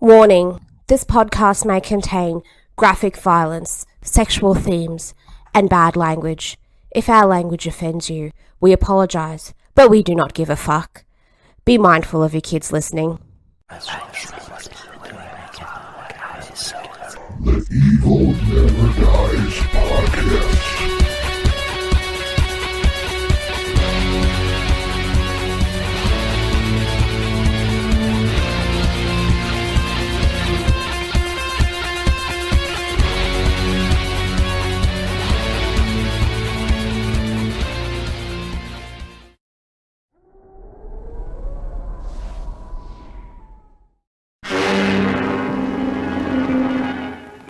Warning: this podcast may contain graphic violence, sexual themes, and bad language. If our language offends you, we apologize, but we do not give a fuck. Be mindful of your kids listening. The Evil Never Dies podcast.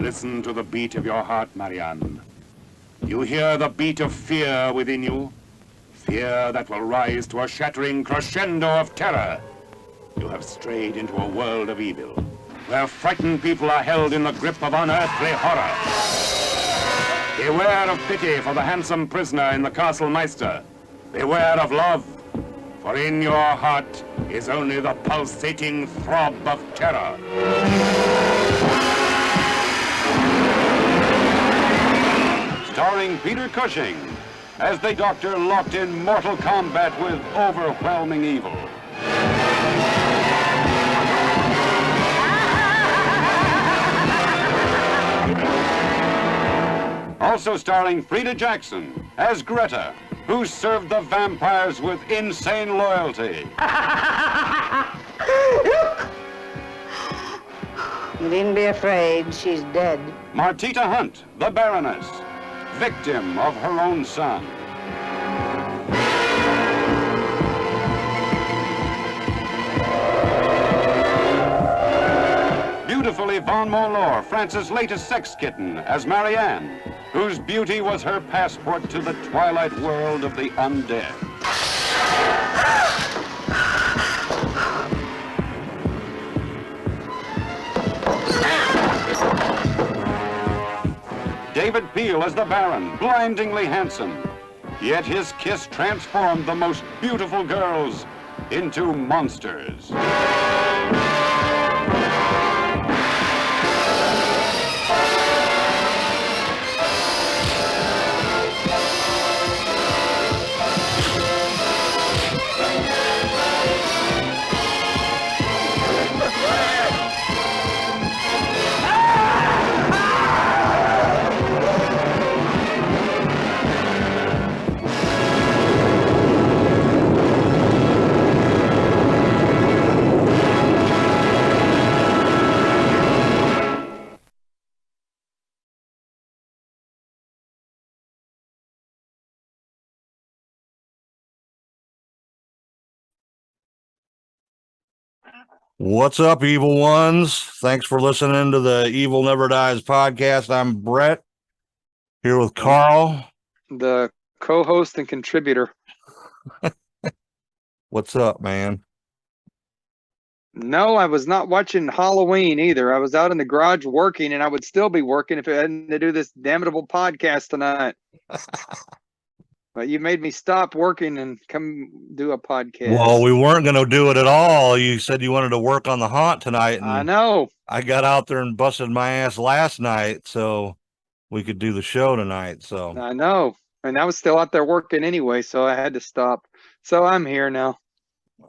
Listen to the beat of your heart, Marianne. You hear the beat of fear within you? Fear that will rise to a shattering crescendo of terror. You have strayed into a world of evil, where frightened people are held in the grip of unearthly horror. Beware of pity for the handsome prisoner in the Castle Meister. Beware of love, for in your heart is only the pulsating throb of terror. Starring Peter Cushing as the Doctor locked in mortal combat with overwhelming evil. Also starring Frida Jackson as Greta, who served the vampires with insane loyalty. You needn't be afraid, she's dead. Martita Hunt, the Baroness, victim of her own son. Beautiful Yvonne Monlore, France's latest sex kitten, as Marianne, whose beauty was her passport to the twilight world of the undead. David Peel as the Baron, blindingly handsome. Yet his kiss transformed the most beautiful girls into monsters. What's up, evil ones? Thanks for listening to the Evil Never Dies podcast. I'm Brett, here with Carl. The co-host and contributor. What's up, man? No, I was not watching Halloween either. I was out in the garage working, and I would still be working if I hadn't to do this damnable podcast tonight. But you made me stop working and come do a podcast. Well, we weren't going to do it at all. You said you wanted to work on the haunt tonight. And I know. I got out there and busted my ass last night, so we could do the show tonight. So I know. And I was still out there working anyway, so I had to stop. So I'm here now.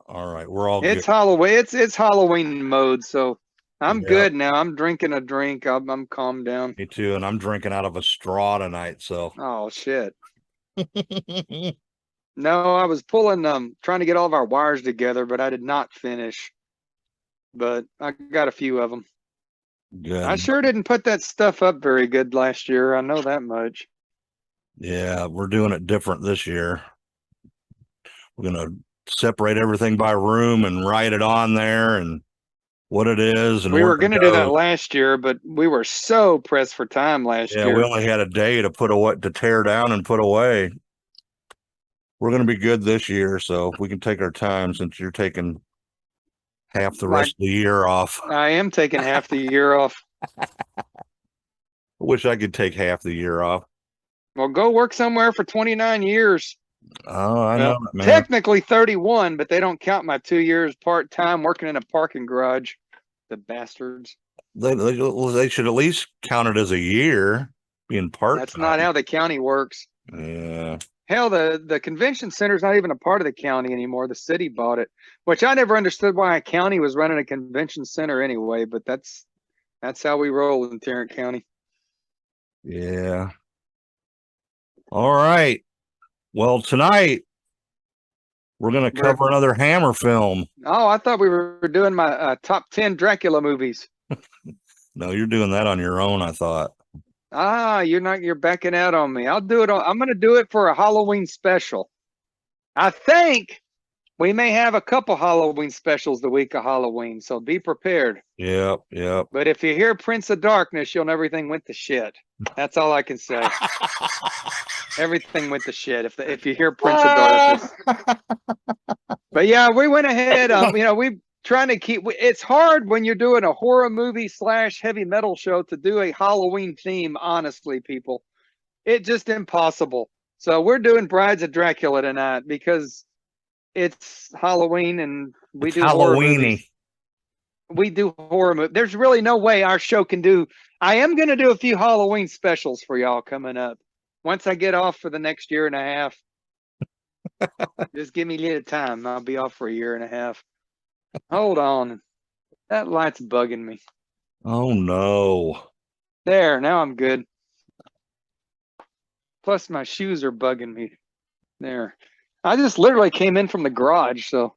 All right, we're all It's good. Halloween. It's Halloween mode, so I'm good now. I'm drinking a drink. I'm calmed down. Me too, and I'm drinking out of a straw tonight, so. Oh, shit. No, I was pulling trying to get all of our wires together, but I did not finish. But I got a few of them. Good. I sure didn't put that stuff up very good last year. I know that much. Yeah, we're doing it different this year. We're going to separate everything by room and write it on there and what it is. And we were going to do that goes. last year, but we were so pressed for time last year. Yeah, we only had a day to put away, to tear down and put away. We're going to be good this year, so we can take our time since you're taking half the rest of the year off. I am taking half the year off. I wish I could take half the year off. Well, go work somewhere for 29 years. Oh, I know, Well, man. technically 31, but they don't count my 2 years part-time working in a parking garage. The bastards. They should at least count it as a year being part That's time. not how the county works. Yeah. Hell, the convention center's not even a part of the county anymore. The city bought it, which I never understood why a county was running a convention center anyway. But that's how we roll in Tarrant County. Yeah. All right. Well, tonight we're going to cover another Hammer film. Oh, I thought we were doing my top 10 Dracula movies. No, you're doing that on your own, I thought. You're backing out on me. I'm going to do it for a Halloween special. I think we may have a couple Halloween specials the week of Halloween, so be prepared. Yep. But if you hear Prince of Darkness, you'll know everything went to shit. That's all I can say. Everything went to shit if you hear Prince of Darkness. But yeah, we went ahead. We trying to keep. It's hard when you're doing a horror movie / heavy metal show to do a Halloween theme. Honestly, people, it's just impossible. So we're doing Brides of Dracula tonight because it's Halloween and we do horror movies. We do horror movies. There's really no way our show can do. I am going to do a few Halloween specials for y'all coming up. Once I get off for the next year and a half, just give me a little time. I'll be off for a year and a half. Hold on. That light's bugging me. Oh, no. There, now I'm good. Plus, my shoes are bugging me. There. I just literally came in from the garage, so.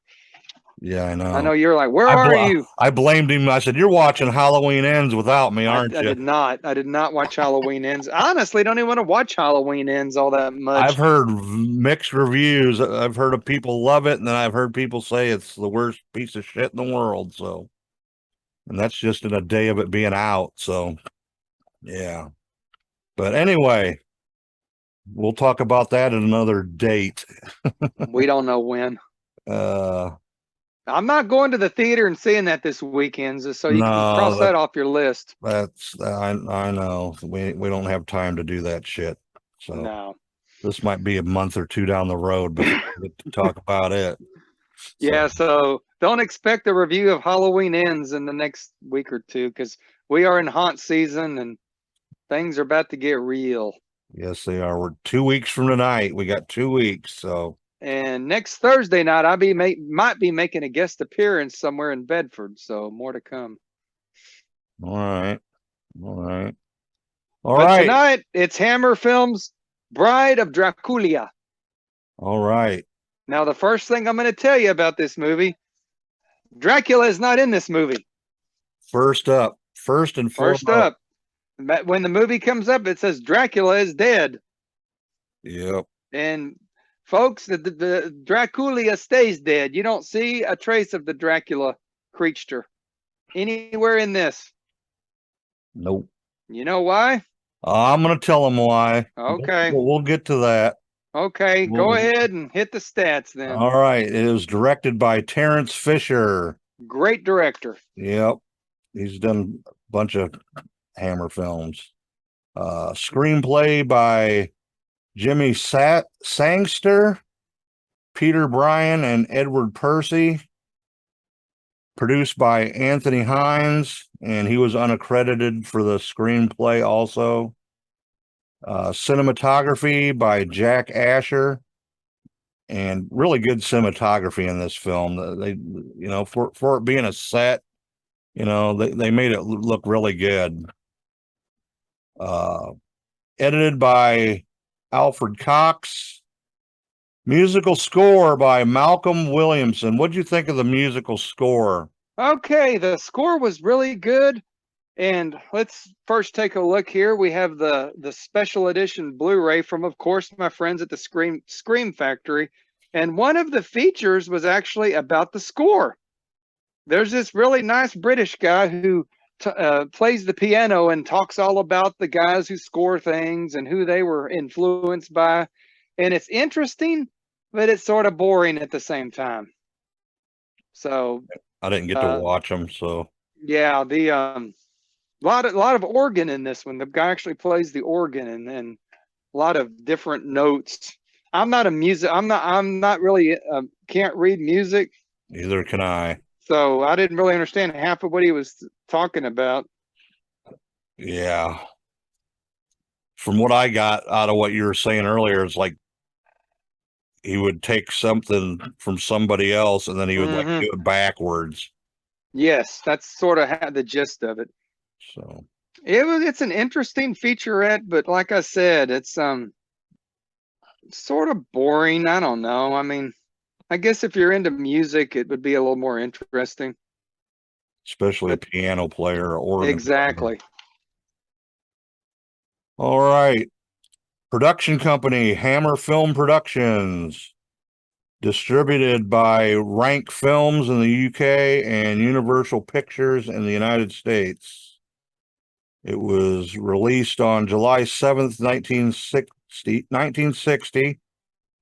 Yeah, I know. I know you're like, where are you? I blamed him. I said, you're watching Halloween Ends without me, aren't you? I did not. I did not watch Halloween Ends. Honestly, don't even want to watch Halloween Ends all that much. I've heard mixed reviews. I've heard of people love it, and then I've heard people say it's the worst piece of shit in the world. So, and that's just in a day of it being out. So, yeah. But anyway, we'll talk about that at another date. We don't know when. I'm not going to the theater and seeing that this weekend, so you can cross that off your list. I know we don't have time to do that shit. So no, this might be a month or two down the road, but we get to talk about it. Yeah, so don't expect a review of Halloween Ends in the next week or two because we are in haunt season and things are about to get real. Yes, they are. We're 2 weeks from tonight. We got 2 weeks, so. And next Thursday night, might be making a guest appearance somewhere in Bedford. So more to come. All right. Tonight, it's Hammer Films' Bride of Dracula. All right. Now, the first thing I'm going to tell you about this movie, Dracula is not in this movie. First and foremost. First up. When the movie comes up, it says Dracula is dead. Yep. And folks, the Dracula stays dead. You don't see a trace of the Dracula creature anywhere in this. Nope. You know why? I'm going to tell them why. Okay. We'll get to that. Okay, go ahead and hit the stats then. All right. It was directed by Terrence Fisher. Great director. Yep. He's done a bunch of Hammer films. Screenplay by Jimmy Sangster, Peter Bryan, and Edward Percy. Produced by Anthony Hines, and he was unaccredited for the screenplay also. Cinematography by Jack Asher, and really good cinematography in this film. They, for it being a set, they made it look really good. Edited by Alfred Cox. Musical score by Malcolm Williamson. What'd you think of the musical score? Okay, the score was really good. And let's first take a look here. We have the special edition Blu-ray from, of course, my friends at the Scream Factory. And one of the features was actually about the score. There's this really nice British guy who plays the piano and talks all about the guys who score things and who they were influenced by. And it's interesting, but it's sort of boring at the same time. So I didn't get to watch them, so yeah, the lot of organ in this one. The guy actually plays the organ and a lot of different notes. I'm not really can't read music. Neither can I. so I didn't really understand half of what he was talking about. Yeah. From what I got out of what you were saying earlier, it's like he would take something from somebody else and then he would like Mhm. do it backwards. Yes, that's sort of the gist of it. So It's an interesting featurette, but like I said, it's sort of boring. I don't know. I mean, I guess if you're into music, it would be a little more interesting. especially a But piano player or organ player. exactly. All right. Production company Hammer Film Productions, distributed by Rank Films in the UK and Universal Pictures in the United States. It was released on July 7th, 1960,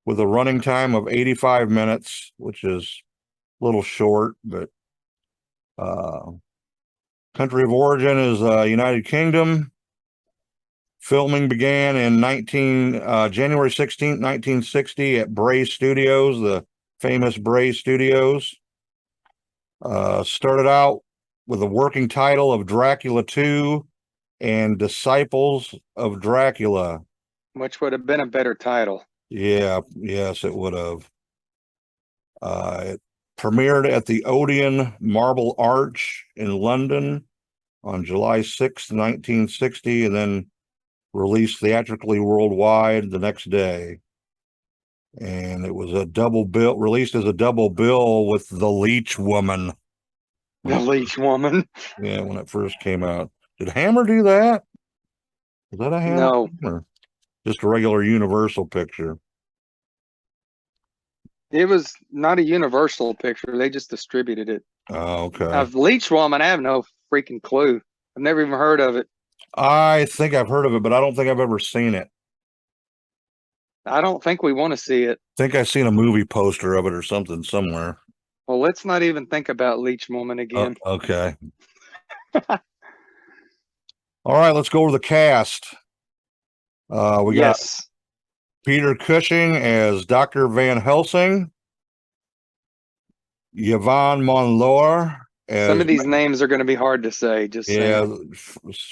with a running time of 85 minutes, which is a little short, but country of origin is United Kingdom. Filming began in January 16th, 1960 at Bray Studios, the famous Bray Studios. Started out with a working title of Dracula 2 and Disciples of Dracula. Which would have been a better title. Yeah, yes, it would have. It premiered at the Odeon Marble Arch in London on July 6th, 1960, and then released theatrically worldwide the next day. And it was released as a double bill with The Leech Woman. The Leech Woman. Yeah, when it first came out. Did Hammer do that? Is that a Hammer? No, Or just a regular Universal picture? it was not a Universal picture. They just distributed it. Oh, okay. Of Leech Woman, I have no freaking clue. I've never even heard of it. I think I've heard of it, but I don't think I've ever seen it. I don't think we want to see it. I think I've seen a movie poster of it or something somewhere. Well, let's not even think about Leech Woman again. Okay. All right, let's go over the cast. We got Yes. Peter Cushing as Dr. Van Helsing, Yvonne Monlor as Some of these names are going to be hard to say. Just saying.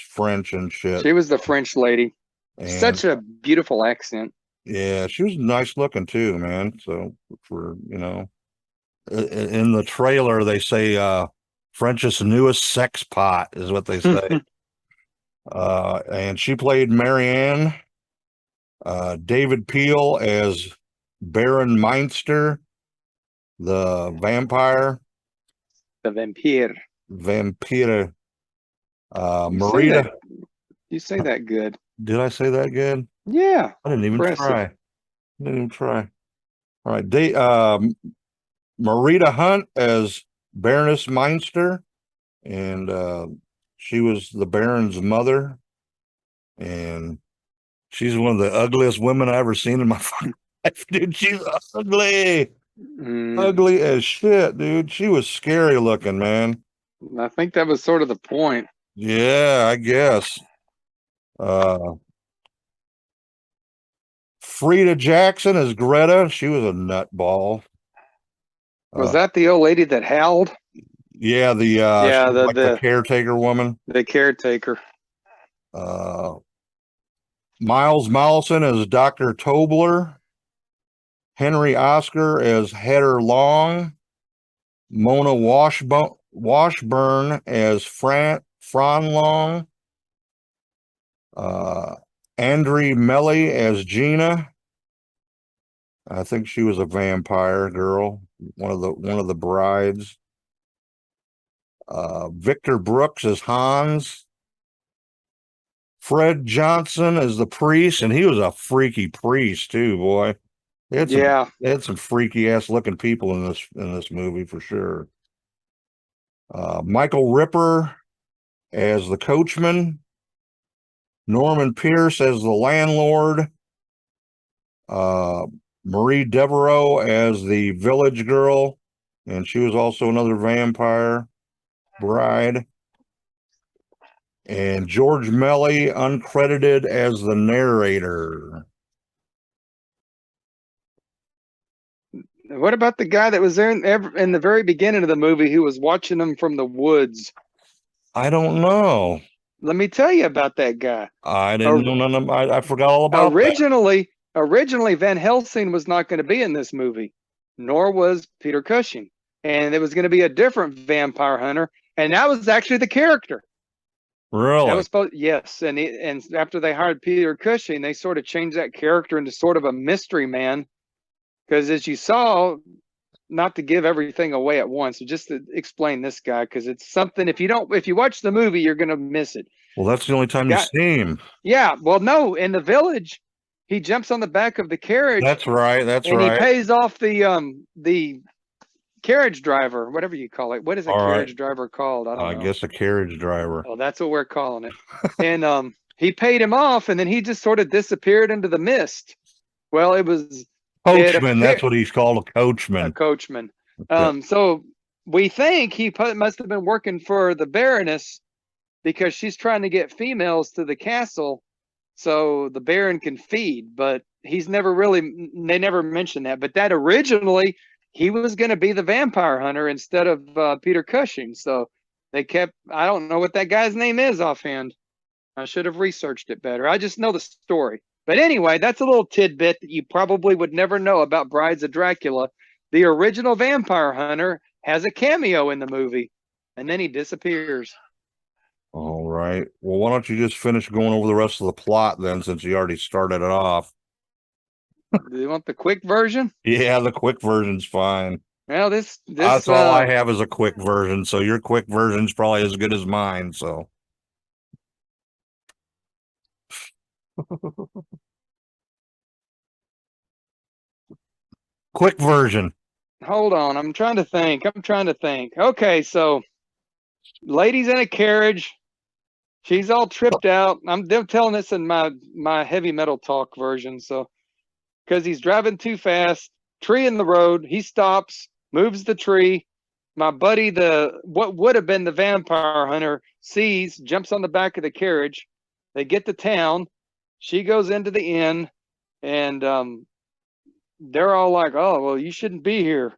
French and shit. She was the French lady. And Such a beautiful accent. yeah, she was nice looking too, man. So for in the trailer they say French's newest sex pot is what they say. And she played Marianne. David Peel as Baron Meinster, the vampire. The vampire. Vampire. Marita. You say that good. Did I say that good? Yeah. I didn't even Impressive. try. All right. Marita Hunt as Baroness Meinster, and she was the Baron's mother, and she's one of the ugliest women I ever seen in my fucking life, dude. She's ugly. Ugly as shit, dude. She was scary looking, man. I think that was sort of the point. Yeah, I guess. Frida Jackson as Greta. She was a nutball. Was that the old lady that howled? Yeah, she was like the caretaker woman. The caretaker. Miles Mollison as Dr. Tobler. Henry Oscar as Heather Long. Mona Washburn as Fran Long. Andre Melly as Gina. I think she was a vampire girl, one of the brides. Victor Brooks as Hans. Fred Johnson as the priest, and he was a freaky priest too, boy. They had some freaky ass looking people in this movie for sure. Michael Ripper as the coachman. Norman Pierce as the landlord. Marie Devereaux as the village girl, and she was also another vampire bride. And George Melly, uncredited as the narrator. What about the guy that was there in the very beginning of the movie who was watching them from the woods? I don't know. Let me tell you about that guy. I didn't know none of. I forgot all about that. Originally, Van Helsing was not going to be in this movie, nor was Peter Cushing, and it was going to be a different vampire hunter, and that was actually the character. Really? That was supposed, yes, and after they hired Peter Cushing, they sort of changed that character into sort of a mystery man, because as you saw, not to give everything away at once, but just to explain this guy, because it's something if you watch the movie, you're going to miss it. Well, that's the only time you see him. Yeah, well, no, in the village, he jumps on the back of the carriage. That's right. That's and right. He pays off the carriage driver, whatever you call it. What is a carriage driver called? I don't know. I guess a carriage driver. Oh, that's what we're calling it. And he paid him off, and then he just sort of disappeared into the mist. Well, it was coachman. That's what he's called, a coachman. A coachman. So we think he must have been working for the Baroness, because she's trying to get females to the castle so the Baron can feed, but they never mentioned that. But that originally, he was going to be the vampire hunter instead of Peter Cushing. So I don't know what that guy's name is offhand. I should have researched it better. I just know the story. But anyway, that's a little tidbit that you probably would never know about Brides of Dracula. The original vampire hunter has a cameo in the movie, and then he disappears. All right. Well, why don't you just finish going over the rest of the plot then, since you already started it off? Do you want the quick version? Yeah, the quick version's fine. Well, that's all I have is a quick version, so your quick version's probably as good as mine, so. Quick version. Hold on, I'm trying to think. Okay, so lady's in a carriage. She's all tripped out. They're telling this in my heavy metal talk version. So, because he's driving too fast, tree in the road, he stops, moves the tree. My buddy, what would have been the vampire hunter, sees, jumps on the back of the carriage. They get to town. She goes into the inn, and they're all like, "Oh, well, you shouldn't be here."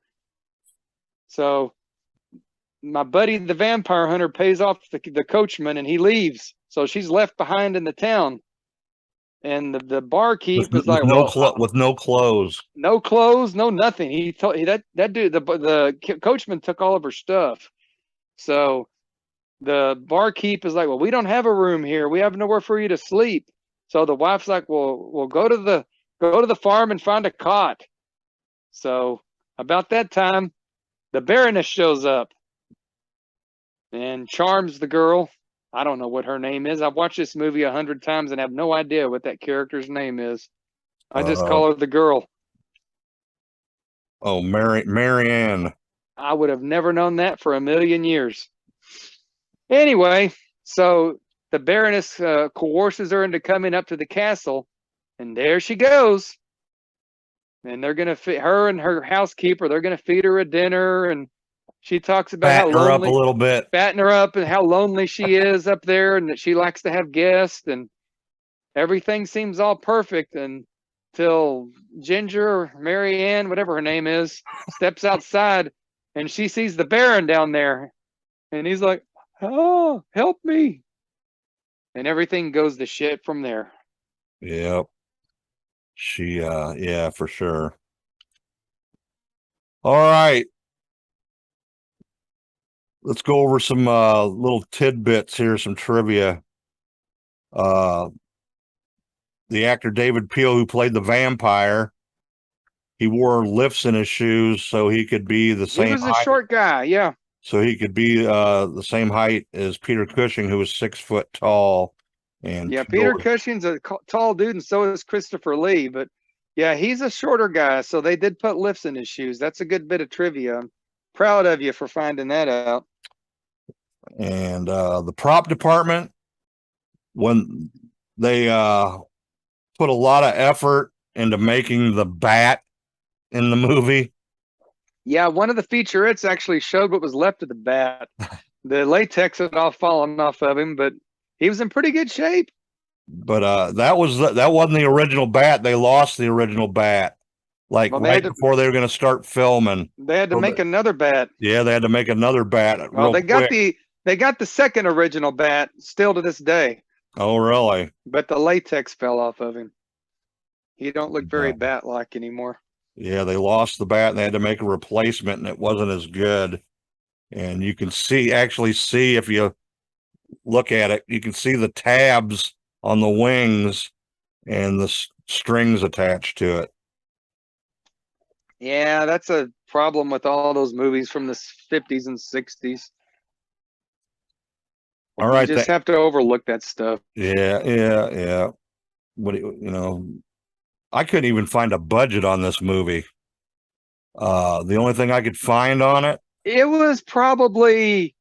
So my buddy, the vampire hunter, pays off the coachman, and he leaves. So she's left behind in the town. And the barkeep is like, with no clothes, no nothing. He told that dude, the coachman took all of her stuff. So the barkeep is like, well, we don't have a room here. We have nowhere for you to sleep. So the wife's like, well, we'll go to the farm and find a cot. So about that time, the Baroness shows up and charms the girl. I don't know what her name is. I've watched this movie 100 times and have no idea what that character's name is. I just call her the girl. Oh, Marianne. I would have never known that for a million years. Anyway, so the Baroness coerces her into coming up to the castle, and there she goes. And they're going to feed her and her housekeeper. They're going to feed her a dinner, and she talks about fatten her up a little bit, fatten her up, and how lonely she is up there, and that she likes to have guests, and everything seems all perfect until Ginger or Marianne, whatever her name is, steps outside, and she sees the Baron down there, and he's like, "Oh, help me!" And everything goes to shit from there. Yep. Yeah, for sure. All right. Let's go over some little tidbits here, some trivia. The actor David Peel, who played the vampire, he wore lifts in his shoes so he could be the same height. He was a short guy, yeah. So he could be the same height as Peter Cushing, who was 6 foot tall. And yeah, Peter Cushing's a tall dude, and so is Christopher Lee. But yeah, he's a shorter guy, so they did put lifts in his shoes. That's a good bit of trivia. I'm proud of you for finding that out. And the prop department, when they put a lot of effort into making the bat in the movie. Yeah, one of the featurettes actually showed what was left of the bat. The latex had all fallen off of him, but he was in pretty good shape. But that wasn't the original bat. They lost the original bat. like Well, right before they were going to start filming. they had to So make another bat. yeah, they had to make another bat Well, real quick. they got the second original bat still to this day, Oh, really? but the latex fell off of him. He don't look very Yeah. bat-like anymore. Yeah, they lost the bat and they had to make a replacement, and it wasn't as good. And you can actually see if you look at it, you can see the tabs on the wings and the strings attached to it. Yeah, that's a problem with all those movies from the 50s and 60s. All right, You just have to overlook that stuff. yeah. What do I couldn't even find a budget on this movie. The only thing I could find on it, It was probably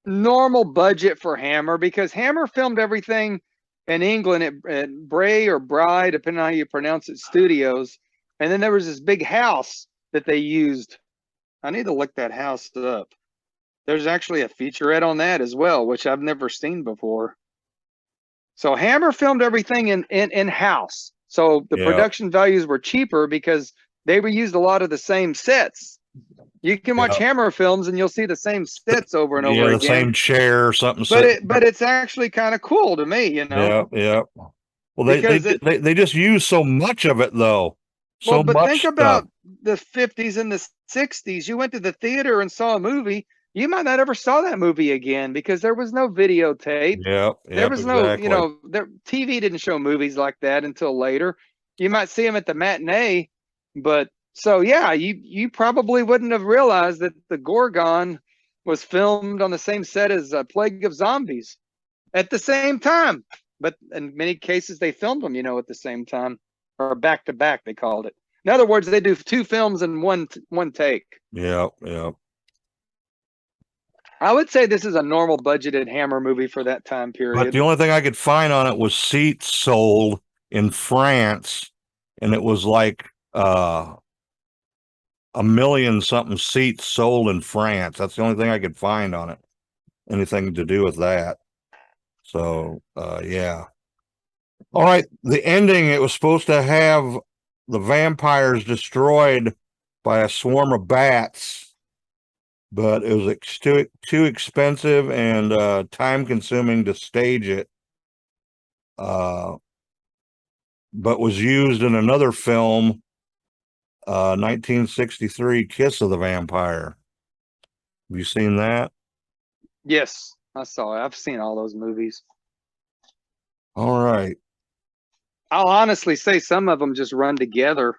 normal budget for Hammer because Hammer filmed everything in England at Bray or Bride, depending on how you pronounce it, studios. And then there was this big house that they used. I need to look that house up. There's actually a featurette on that as well, which I've never seen before. So Hammer filmed everything in house. So the production values were cheaper because they reused a lot of the same sets. You can watch Hammer films and you'll see the same sets over and over again. the same chair or something. But it's actually kind of cool to me, you know. Yeah. Well, they just use so much of it though. Well, but think about the 50s and the 60s. You went to the theater and saw a movie. You might not ever saw that movie again because there was no videotape. There was no, you know, TV didn't show movies like that until later. You might see them at the matinee, but so yeah, you probably wouldn't have realized that the Gorgon was filmed on the same set as Plague of Zombies at the same time. But in many cases, they filmed them, you know, at the same time or back to back. They called it. In other words, they do two films in one take. Yeah. I would say this is a normal budgeted Hammer movie for that time period. But the only thing I could find on it was seats sold in France, and it was like 1 million something seats sold in France. That's the only thing I could find on it. Anything to do with that. So yeah. All right. The ending, it was supposed to have the vampires destroyed by a swarm of bats, but it was too expensive and time consuming to stage it. But was used in another film, 1963, Kiss of the Vampire. Have you seen that? Yes, I saw it. I've seen all those movies. All right. I'll honestly say some of them just run together.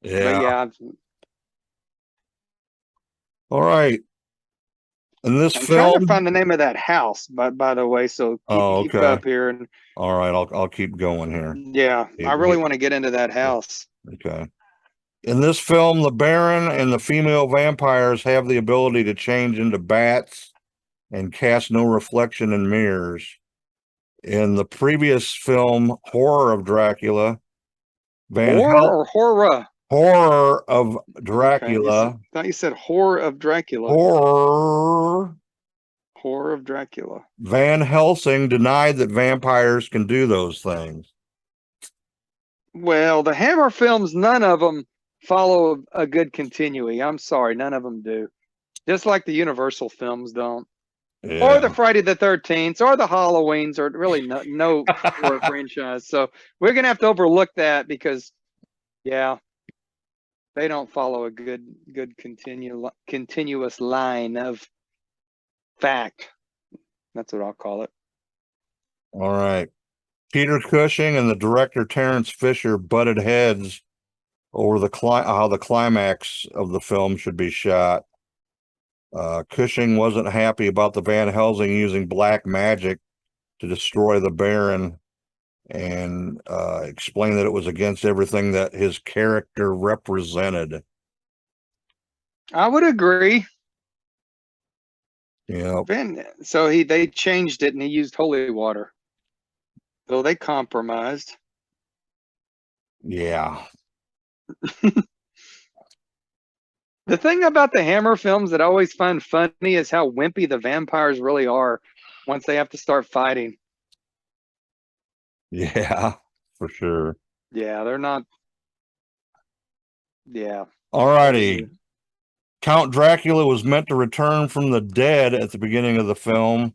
Yeah. But yeah. All right. In this I'm film, trying to find the name of that house, by the way. So keep up here. And all right, I'll keep going here. yeah, I really want to get into that house. Okay. In this film, the Baron and the female vampires have the ability to change into bats and cast no reflection in mirrors. In the previous film, Horror of Dracula, Horror of Dracula. Okay. I thought you said Horror of Dracula. Horror of Dracula. Van Helsing denied that vampires can do those things. Well, the Hammer films, none of them follow a good continuity. I'm sorry, none of them do. Just like the Universal films don't. Yeah. Or the Friday the 13th, or the Halloweens, or really no horror franchise. So we're gonna have to overlook that because, yeah, they don't follow a good continuous line of fact. That's what I'll call it. All right. Peter Cushing and the director Terence Fisher butted heads over how the climax of the film should be shot. Cushing wasn't happy about the Van Helsing using black magic to destroy the Baron and explained that it was against everything that his character represented. I would agree. Yeah. So they changed it and he used holy water. So they compromised. Yeah. The thing about the Hammer films that I always find funny is how wimpy the vampires really are once they have to start fighting. Yeah, for sure. Yeah, they're not. Yeah. Alrighty. Count Dracula was meant to return from the dead at the beginning of the film,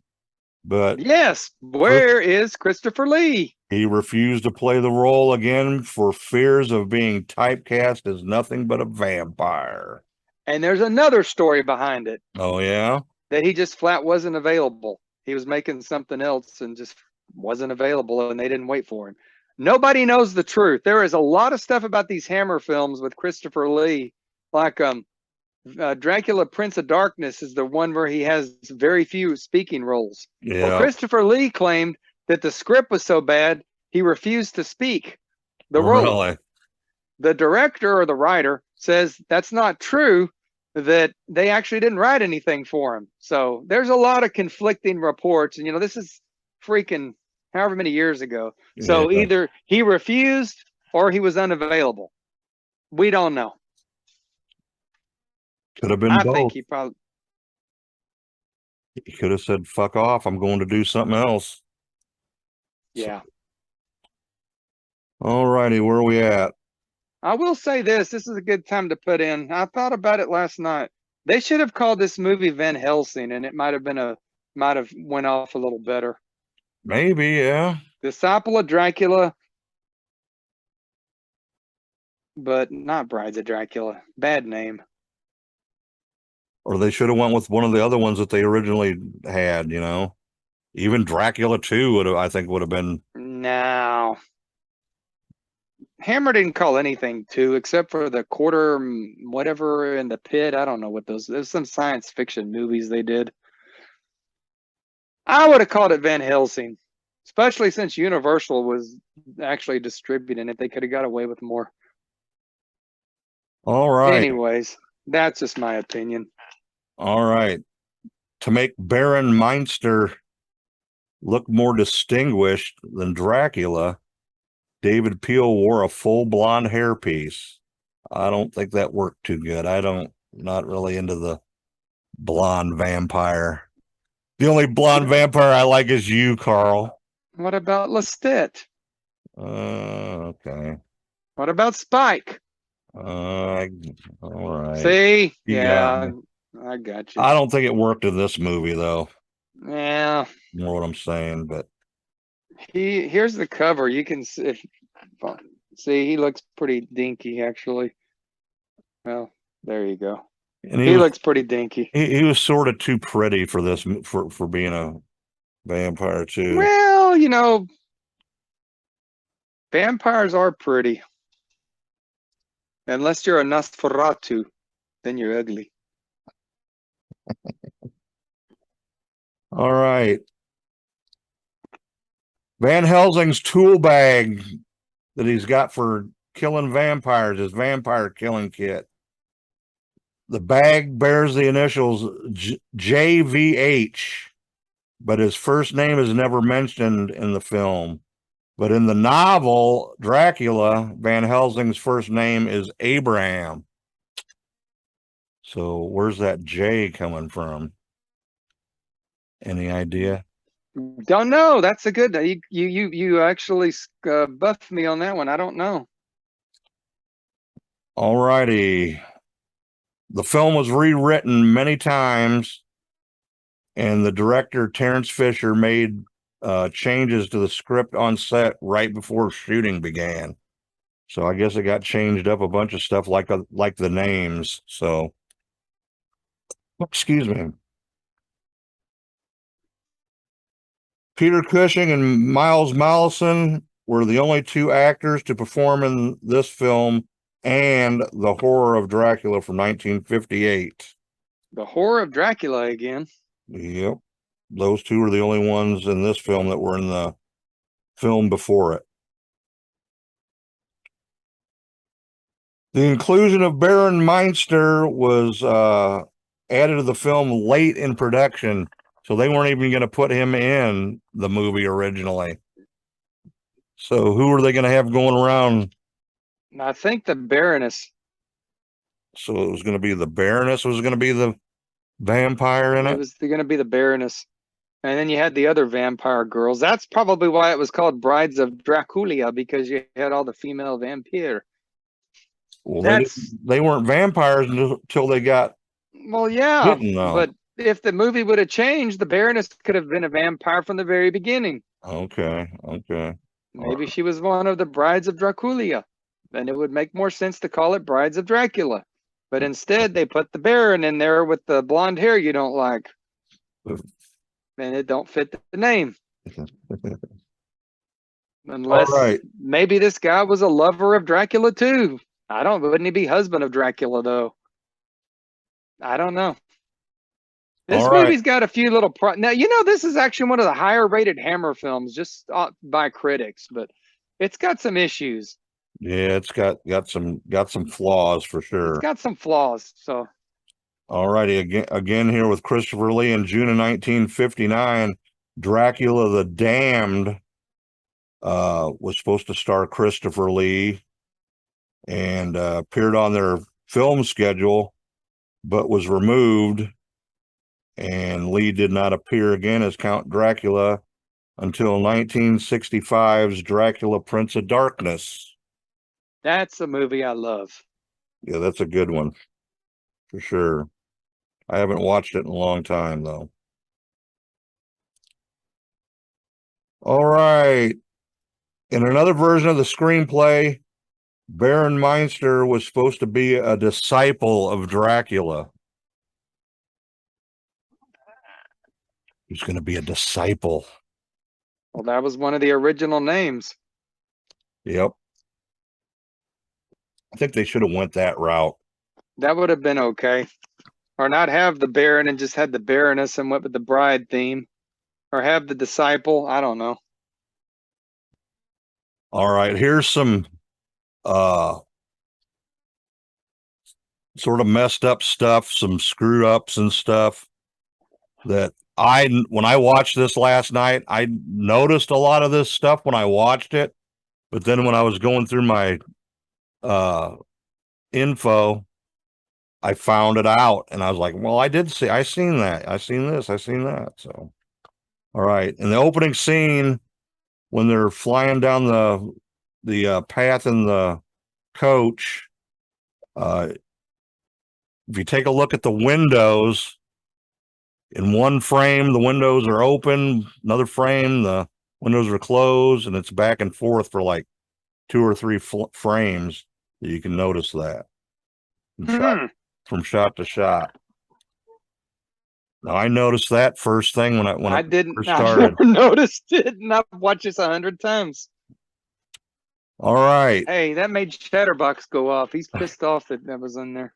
but Yes. Where is Christopher Lee? he refused to play the role again for fears of being typecast as nothing but a vampire. And there's another story behind it Oh, yeah? that he just flat wasn't available. He was making something else and just wasn't available, and they didn't wait for him. Nobody knows the truth. There is a lot of stuff about these Hammer films with Christopher Lee, like Dracula Prince of Darkness is the one where he has very few speaking roles. Yeah. Well, Christopher Lee claimed that the script was so bad he refused to speak the role. Really? The director or the writer says that's not true, that they actually didn't write anything for him. So there's a lot of conflicting reports. And, this is freaking however many years ago. So Yeah. either he refused or he was unavailable. We don't know. Could have been I both. think he probably. He could have said, fuck off, I'm going to do something else. Yeah. All righty, where are we at? I will say this is a good time to put in. I thought about it last night. They should have called this movie Van Helsing, and it might have went off a little better. Maybe, yeah. Disciple of Dracula, but not Brides of Dracula. Bad name. Or they should have went with one of the other ones that they originally had, Even Dracula 2 I think would have been. No. Hammer didn't call anything 2 except for the quarter whatever in the pit. I don't know what those. There's some science fiction movies they did. I would have called it Van Helsing, especially since Universal was actually distributing it. They could have got away with more. All right. Anyways, that's just my opinion. All right. To make Baron Meinster look more distinguished than Dracula, David Peel wore a full blonde hairpiece. I don't think that worked too good. Not really into the blonde vampire. The only blonde vampire I like is you, Carl. What about Lestat? Okay. What about Spike? All right. See? You Yeah, I got you. I don't think it worked in this movie, though. Yeah. You know what I'm saying? But here's the cover. You can see he looks pretty dinky, actually. Well, there you go. and He looks pretty dinky. He was sort of too pretty for this for being a vampire too. Well, vampires are pretty. Unless you're a Nosferatu, then you're ugly. All right. Van Helsing's tool bag that he's got for killing vampires, his vampire killing kit. The bag bears the initials JVH, but his first name is never mentioned in the film. But in the novel Dracula, Van Helsing's first name is Abraham. So where's that J coming from? Any idea? Don't know. That's a good. You actually buffed me on that one. I don't know. All righty. The film was rewritten many times, and the director Terence Fisher made changes to the script on set right before shooting began. So I guess it got changed up a bunch of stuff like the names. So, excuse me. Peter Cushing and Miles Mollison were the only two actors to perform in this film and The Horror of Dracula from 1958. The Horror of Dracula again. Yep. Those two were the only ones in this film that were in the film before it. The inclusion of Baron Meinster was added to the film late in production, so they weren't even going to put him in the movie originally. So who were they going to have going around? I think the Baroness. So it was going to be the Baroness was going to be the vampire in it? It was going to be the Baroness. And then you had the other vampire girls. That's probably why it was called Brides of Dracula, because you had all the female vampire. Well, That's they weren't vampires until they got well, yeah, bitten, though. but if the movie would have changed, the Baroness could have been a vampire from the very beginning. Okay. Maybe she was one of the Brides of Dracula, and it would make more sense to call it Brides of Dracula. But instead, they put the Baron in there with the blonde hair you don't like, and it don't fit the name. Unless right. maybe this guy was a lover of Dracula too. Wouldn't he be husband of Dracula though? I don't know. This All right. movie's got a few little now, this is actually one of the higher rated Hammer films just by critics, but it's got some issues. Yeah, it's got some flaws for sure. It's got some flaws. So all righty, again here with Christopher Lee in June of 1959, Dracula the Damned was supposed to star Christopher Lee and appeared on their film schedule, but was removed, and Lee did not appear again as Count Dracula until 1965's Dracula Prince of Darkness. that's a movie I love. Yeah, that's a good one for sure. I haven't watched it in a long time, though. All right. In another version of the screenplay, Baron Meinster was supposed to be a disciple of Dracula. He's going to be a disciple. Well, that was one of the original names. Yep. I think they should have went that route. That would have been okay. Or not have the Baron and just had the Baroness and went with the bride theme. Or have the disciple. I don't know. All right. Here's some sort of messed up stuff, some screw ups and stuff that when I watched this last night, I noticed a lot of this stuff when I watched it. But then when I was going through my info, I found it out, and I was like, well, I seen that. I seen this. I seen that. So, all right. In the opening scene, when they're flying down the path in the coach, if you take a look at the windows, in one frame, the windows are open. Another frame, the windows are closed, and it's back and forth for like 2 or 3 frames. You can notice that from shot to shot. Now, I noticed that first thing when I didn't. first I started. never noticed it, and I've watched this 100 times. All right. Hey, that made Chatterbox go off. He's pissed off that was in there.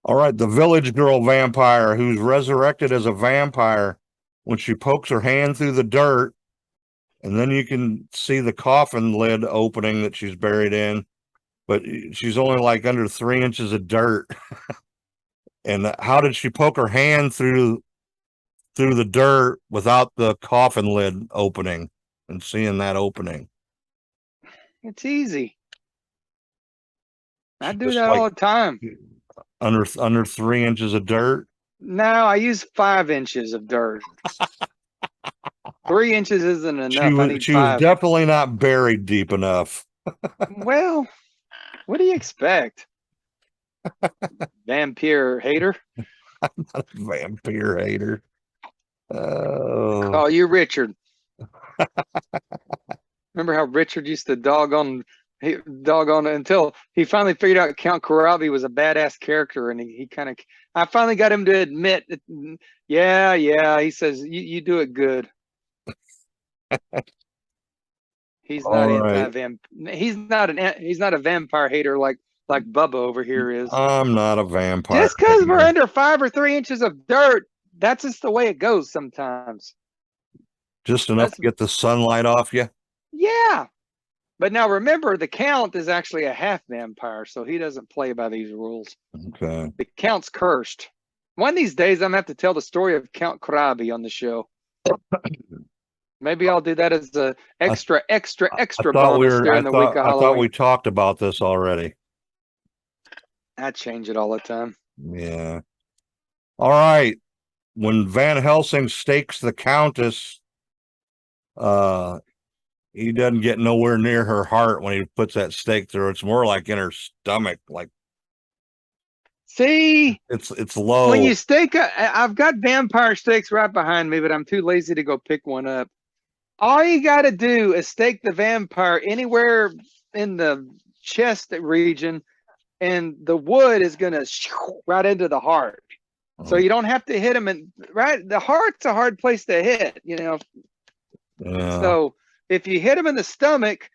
All right. The village girl vampire who's resurrected as a vampire when she pokes her hand through the dirt, and then you can see the coffin lid opening that she's buried in, but she's only like under 3 inches of dirt. And how did she poke her hand through the dirt without the coffin lid opening and seeing that opening? It's easy. I do Just that like all the time. Under 3 inches of dirt. No, I use 5 inches of dirt. 3 inches isn't enough. I need She was 5. definitely not buried deep enough. Well, what do you expect? Vampire hater. I'm not a vampire hater. Oh, Oh, you Richard. Remember how Richard used to dog on until he finally figured out Count Karabi was a badass character, and I finally got him to admit that, yeah, he says you do it good. He's not he's not a vampire hater like Bubba over here is. I'm not a vampire. Just because we're under 5 or 3 inches of dirt, that's just the way it goes sometimes. Just enough to get the sunlight off you. Yeah. But now remember, the Count is actually a half vampire, so he doesn't play by these rules. Okay. The Count's cursed. One of these days, I'm going to have to tell the story of Count Krabi on the show. Maybe I'll do that as a extra bonus during the week of Halloween. I thought we talked about this already. I change it all the time. Yeah. All right. When Van Helsing stakes the Countess he doesn't get nowhere near her heart when he puts that stake through. It's more like in her stomach, like See, it's when low. you stake, I've got vampire stakes right behind me, but I'm too lazy to go pick one up. All you got to do is stake the vampire anywhere in the chest region, and the wood is going to right into the heart. So you don't have to hit him. And right, the heart's a hard place to hit, you know. Yeah. So if you hit him in the stomach,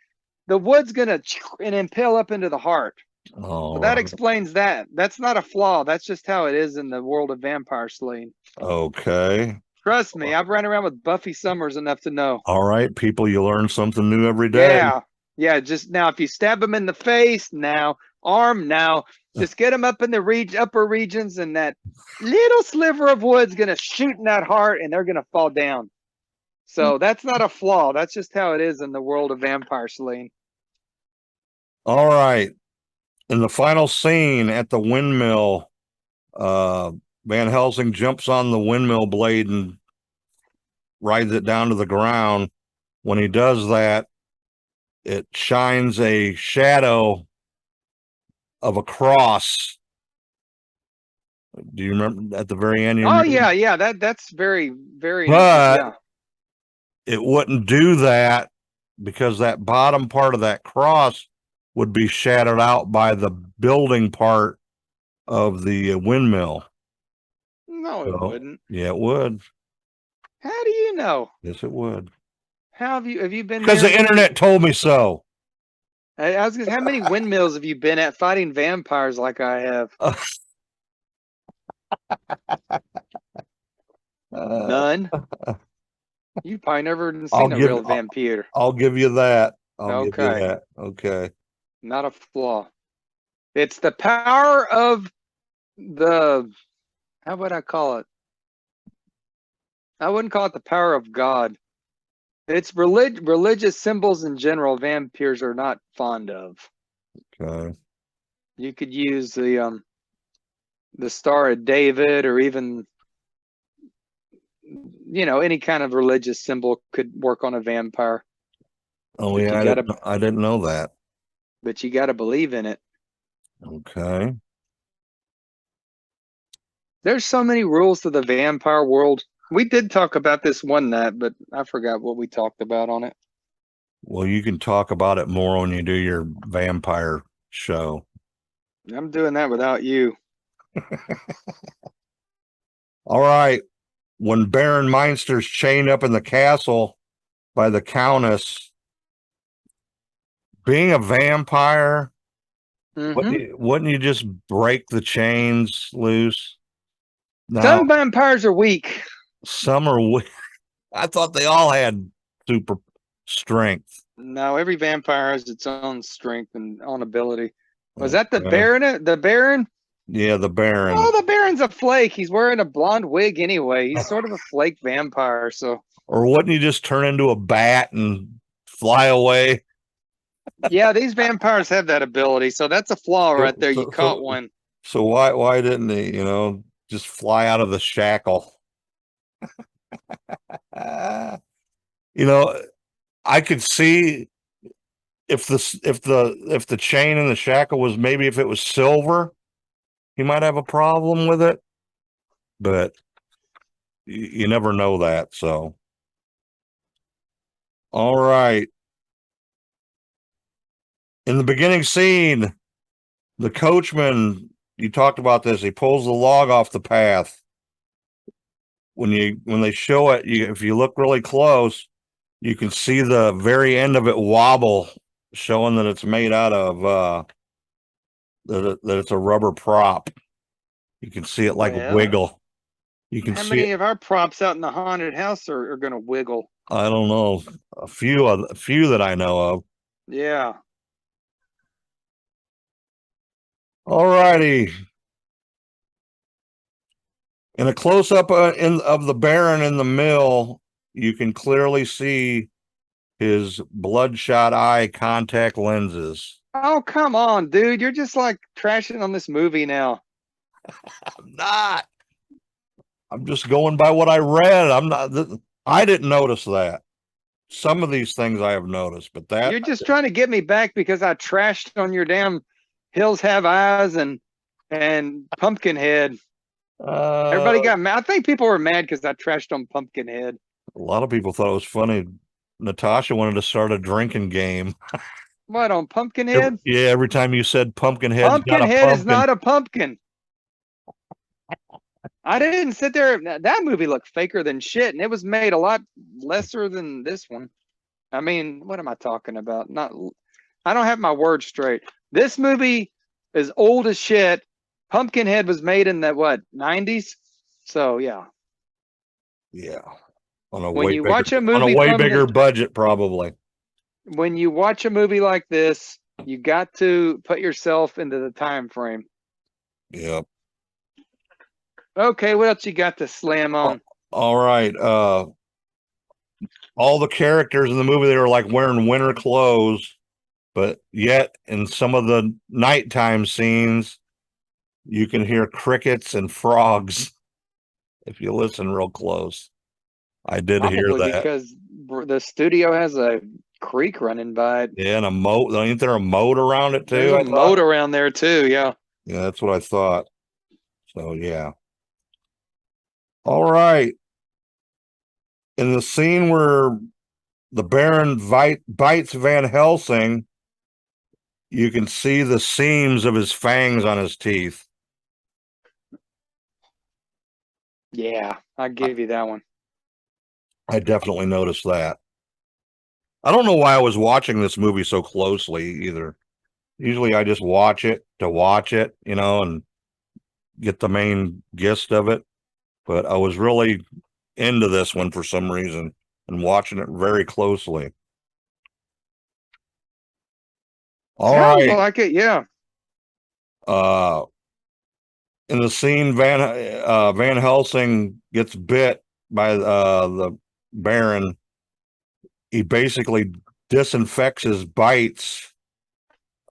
the wood's going to and impale up into the heart. So that explains that. That's not a flaw. That's just how it is in the world of vampire slaying. Okay. Trust me, I've run around with Buffy Summers enough to know. All right, people, you learn something new every day. Yeah. Yeah. Just now, if you stab them in the face, now, arm, now, just get them up in the upper regions, and that little sliver of wood's going to shoot in that heart, and they're going to fall down. So that's not a flaw. That's just how it is in the world of vampire slaying. All right. In the final scene at the windmill, Van Helsing jumps on the windmill blade and rides it down to the ground. When he does that, it shines a shadow of a cross. Do you remember at the very end? Oh yeah, yeah. That's very, very. But yeah. it wouldn't do that because that bottom part of that cross would be shadowed out by the building part of the windmill. No, it wouldn't. Yeah, it would. How do you know? Yes, it would. How have you been? Because the internet told me so. I was gonna. How many windmills have you been at fighting vampires like I have? None. You probably never seen a real vampire. I'll give you that. I'll Okay. give you that. Okay. Not a flaw. It's the power of the. How would I call it? I wouldn't call it the power of God. It's religious symbols in general. Vampires are not fond of. Okay. You could use the Star of David, or even, you know, any kind of religious symbol could work on a vampire. Oh But yeah, I didn't know that. But you got to believe in it. Okay. There's so many rules to the vampire world. We did talk about this one night, but I forgot what we talked about on it. Well, you can talk about it more when you do your vampire show. I'm doing that without you. All right. When Baron Meinster's chained up in the castle by the Countess, being a vampire, wouldn't you just break the chains loose? Now, some vampires are weak. Some are weak. I thought they all had super strength. No, every vampire has its own strength and own ability. Was that the Baron? The Baron? Yeah, the Baron. Oh, the Baron's a flake. He's wearing a blonde wig anyway. He's sort of a flake vampire. So, or wouldn't you just turn into a bat and fly away? Yeah, these vampires have that ability. So that's a flaw right there. You caught one. So why didn't he, just fly out of the shackle? I could see if the chain in the shackle was, maybe if it was silver, he might have a problem with it, but you never know that. So, all right. In the beginning scene, the coachman, you talked about this, he pulls the log off the path. When they show it, if you look really close, you can see the very end of it wobble, showing that it's made out of that it's a rubber prop. You can see it like wiggle. You can How see many of our props out in the haunted house are going to wiggle? I don't know, a few that I know of. Yeah. All righty. In a close-up of the Baron in the mill, you can clearly see his bloodshot eye contact lenses. Oh, come on, dude. You're just like trashing on this movie now. I'm not. I'm just going by what I read. I didn't notice that. some of these things I have noticed, but that You're just trying to get me back because I trashed on your damn Hills Have Eyes and Pumpkinhead. Everybody got mad. I think people were mad because I trashed on Pumpkinhead. a lot of people thought it was funny. Natasha wanted to start a drinking game. What, on Pumpkinhead? Yeah, every time you said Pumpkinhead's got a Pumpkinhead is pumpkin. not a pumpkin. I didn't sit there. That movie looked faker than shit, and it was made a lot lesser than this one. I mean, what am I talking about? I don't have my words straight. This movie is old as shit. Pumpkinhead was made in the what, 90s? So yeah. Yeah. On a When way you bigger, watch a on a movie way from bigger the, budget, probably. when you watch a movie like this, you got to put yourself into the time frame. Yep. Okay, what else you got to slam on? All right. All the characters in the movie, they were like wearing winter clothes, but yet in some of the nighttime scenes, you can hear crickets and frogs if you listen real close. I did hear Probably that. because the studio has a creek running by it. Yeah, and a moat. Ain't there a moat around it too? There's a I moat thought? around there too. Yeah. Yeah, that's what I thought. So yeah. All right. In the scene where the Baron bites Van Helsing, you can see the seams of his fangs on his teeth. Yeah, I give you that one. I definitely noticed that. I don't know why I was watching this movie so closely either. Usually I just watch it to watch it, and get the main gist of it. But I was really into this one for some reason and watching it very closely. All Sounds right. like it. Yeah. In the scene, Van Helsing gets bit by the Baron. He basically disinfects his bites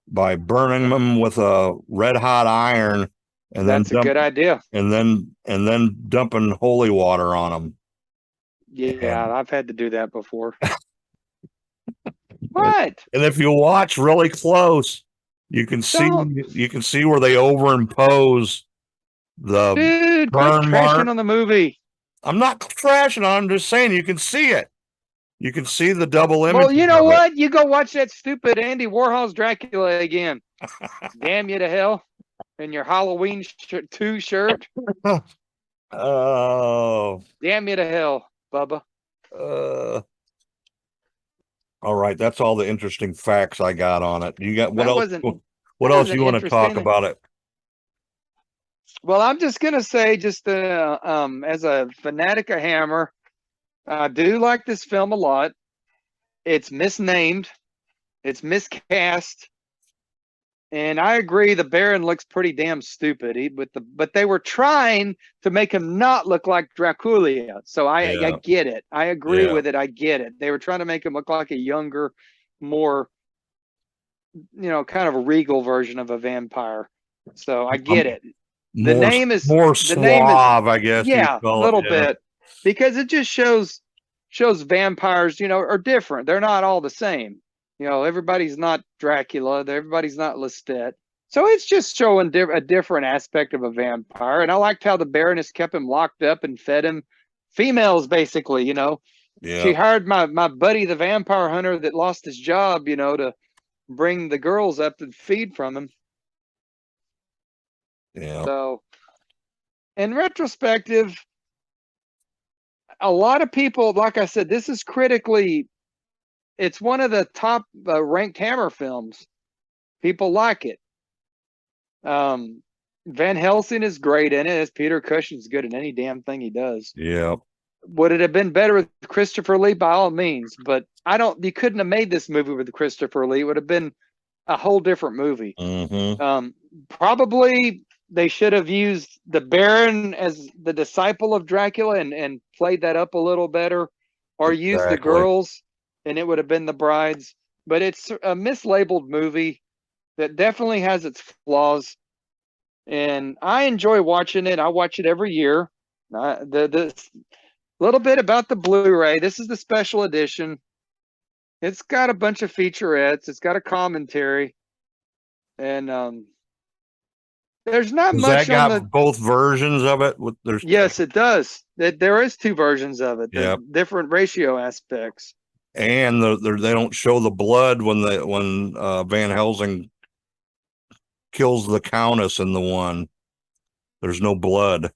by burning them with a red hot iron, and That's a good idea. and then dumping holy water on them. Yeah, I've had to do that before. What? And if you watch really close, you can see where they overimpose the Dude, quit burn trashing mark. on the movie. I'm not trashing on. I'm just saying you can see it. You can see the double image. Well, you know what? You go watch that stupid Andy Warhol's Dracula again. Damn you to hell in your Halloween 2 shirt. Oh. Damn you to hell, Bubba. All right, that's all the interesting facts I got on it. You got what That else? wasn't- What that else wasn't you want to talk interesting. about it? Well, I'm just gonna say, just as a fanatic of Hammer, I do like this film a lot. It's misnamed, it's miscast, and I agree the Baron looks pretty damn stupid. But they were trying to make him not look like Dracula. So I get it. I agree Yeah. with it. I get it. They were trying to make him look like a younger, more, kind of a regal version of a vampire. So I get it. The name is more the name is suave, I guess. yeah, a a little bit, because it just shows vampires, are different. They're not all the same. Everybody's not Dracula. Everybody's not Lestat. So it's just showing a different aspect of a vampire. And I liked how the Baroness kept him locked up and fed him females, basically. She hired my buddy, the vampire hunter that lost his job, to bring the girls up and feed from him. Yeah. So, in retrospective, a lot of people, like I said, this is it's one of the top ranked Hammer films. People like it. Van Helsing is great in it. As Peter Cushing's good in any damn thing he does. Yeah. Would it have been better with Christopher Lee? By all means, but you couldn't have made this movie with Christopher Lee. It would have been a whole different movie. Mm-hmm. Probably they should have used the Baron as the disciple of Dracula and played that up a little better, or used the girls and it would have been the brides. But it's a mislabeled movie that definitely has its flaws, and I enjoy watching it. I watch it every year. The little bit about the Blu-ray. This is the special edition. It's got a bunch of featurettes. It's got a commentary, and there's not Does that much on got the. both versions of it? With there's Yes, it does. There is two versions of it. There's Yep. different ratio aspects. And they don't show the blood when Van Helsing kills the Countess in the one. There's no blood,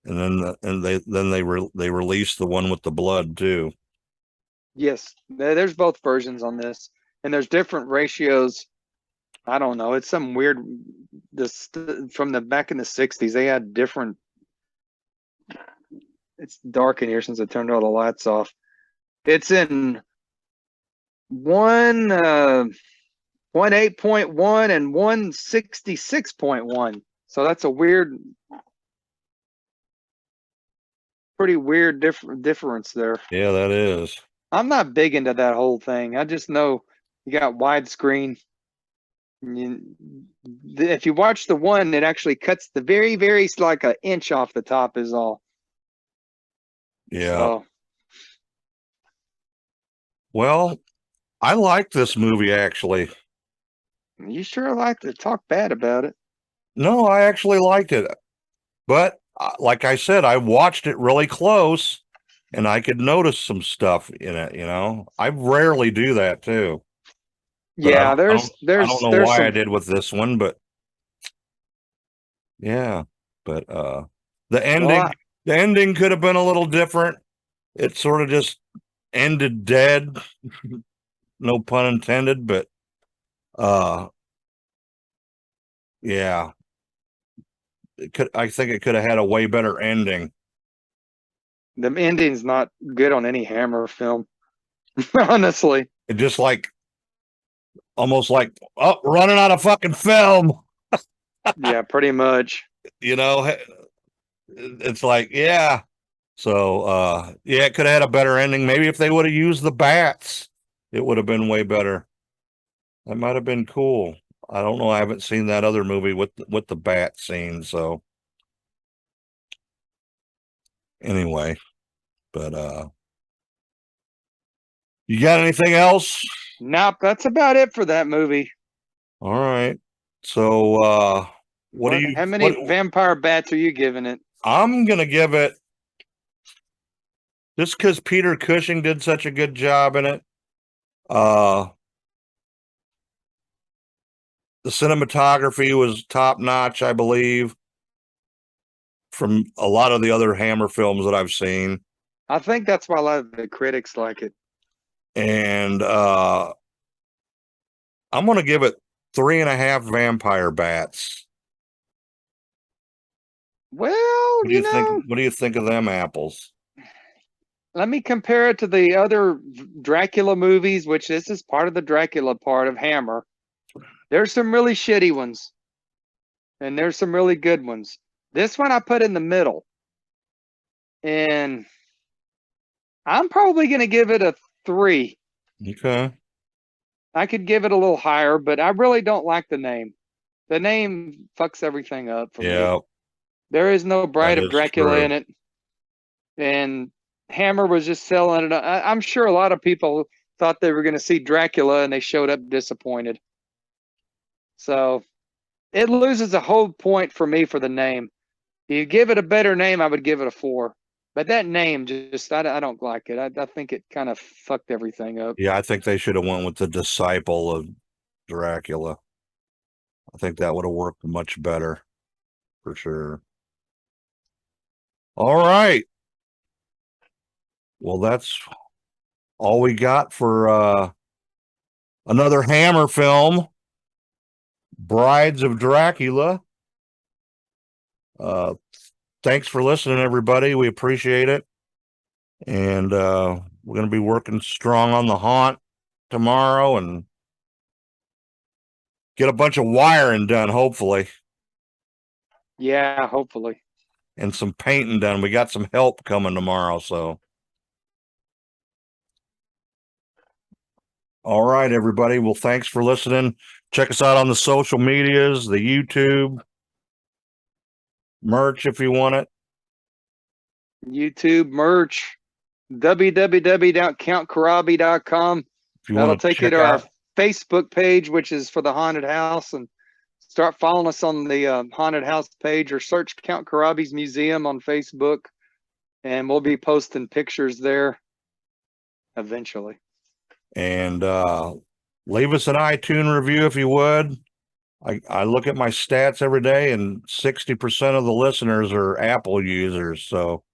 and they release the one with the blood too. Yes, there's both versions on this, and there's different ratios. I don't know. It's some weird. This from the back in the '60s, they had different. It's dark in here since I turned all the lights off. It's in 1:8.1 and 1:66.1. So that's a pretty weird difference there. Yeah, that is. I'm not big into that whole thing. I just know you got widescreen. If you watch the one, it actually cuts the very like an inch off the top is all. Yeah. So, well, I like this movie actually. you sure like to talk bad about it. No, I actually liked it. But like I said, I watched it really close and I could notice some stuff in it, I rarely do that too. But Yeah, I don't know why I did with this one, but yeah. But the ending could have been a little different. It sort of just ended dead. No pun intended, but yeah. I think it could have had a way better ending. The ending's not good on any Hammer film, honestly. It just almost like running out of fucking film. Yeah, pretty much. It's like, yeah. So yeah, it could have had a better ending. Maybe if they would have used the bats, it would have been way better. That might have been cool. I don't know. I haven't seen that other movie with the bat scene, so anyway, but you got anything else? Nope, that's about it for that movie. All right. So how many vampire bats are you giving it? I'm gonna give it, just because Peter Cushing did such a good job in it. The cinematography was top notch, I believe, from a lot of the other Hammer films that I've seen. I think that's why a lot of the critics like it. And I'm going to give it 3.5 vampire bats. Well, what do you think? What do you think of them apples? Let me compare it to the other Dracula movies, which this is part of the Dracula part of Hammer. There's some really shitty ones, and there's some really good ones. This one I put in the middle, and I'm probably going to give it a 3. Okay. I could give it a little higher, but I really don't like the name. The name fucks everything up for me. There is no Bride of Dracula in it, and Hammer was just selling it. I'm sure a lot of people thought they were going to see Dracula, and they showed up disappointed. So it loses a whole point for me for the name. If you give it a better name, I would give it a 4. But that name just, I don't like it. I think it kind of fucked everything up. Yeah, I think they should have went with the disciple of Dracula. I think that would have worked much better, for sure. All right. Well, that's all we got for another Hammer film, Brides of Dracula. Thanks for listening, everybody. We appreciate it. And we're going to be working strong on the haunt tomorrow and get a bunch of wiring done, hopefully. Yeah, hopefully. And some painting done. We got some help coming tomorrow, so. All right, everybody. Well, thanks for listening. Check us out on the social medias, the YouTube, merch if you want it. YouTube merch. www.countkarabi.com. If you That'll want to take you check to our out, Facebook page, which is for the haunted house, and start following us on the haunted house page, or search Count Karabi's Museum on Facebook, and we'll be posting pictures there eventually. and leave us an iTunes review if you would. I look at my stats every day, and 60% of the listeners are Apple users. So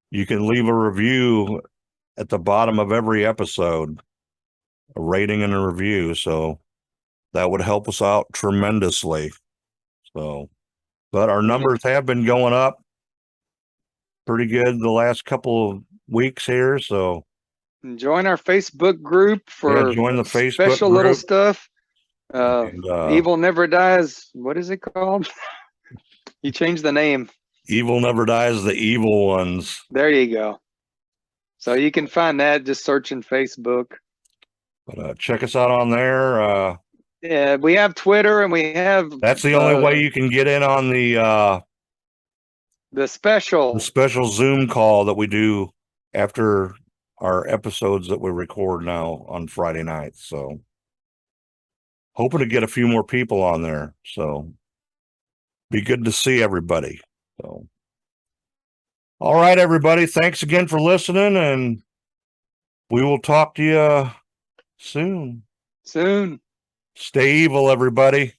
you can leave a review at the bottom of every episode, a rating and a review. So that would help us out tremendously. So, but our numbers have been going up pretty good the last couple of weeks here. So And join our Facebook group for join the Facebook special little group. stuff. And, Evil Never Dies. What is it called? You changed the name. Evil Never Dies, the evil ones. There you go. So you can find that just searching Facebook. But check us out on there. Yeah, we have Twitter, and we have That's the only way you can get in on the special Zoom call that we do after our episodes that we record now on Friday nights. So hoping to get a few more people on there. So be good to see everybody. So all right, everybody. Thanks again for listening, and we will talk to you soon. soon. Stay evil, everybody.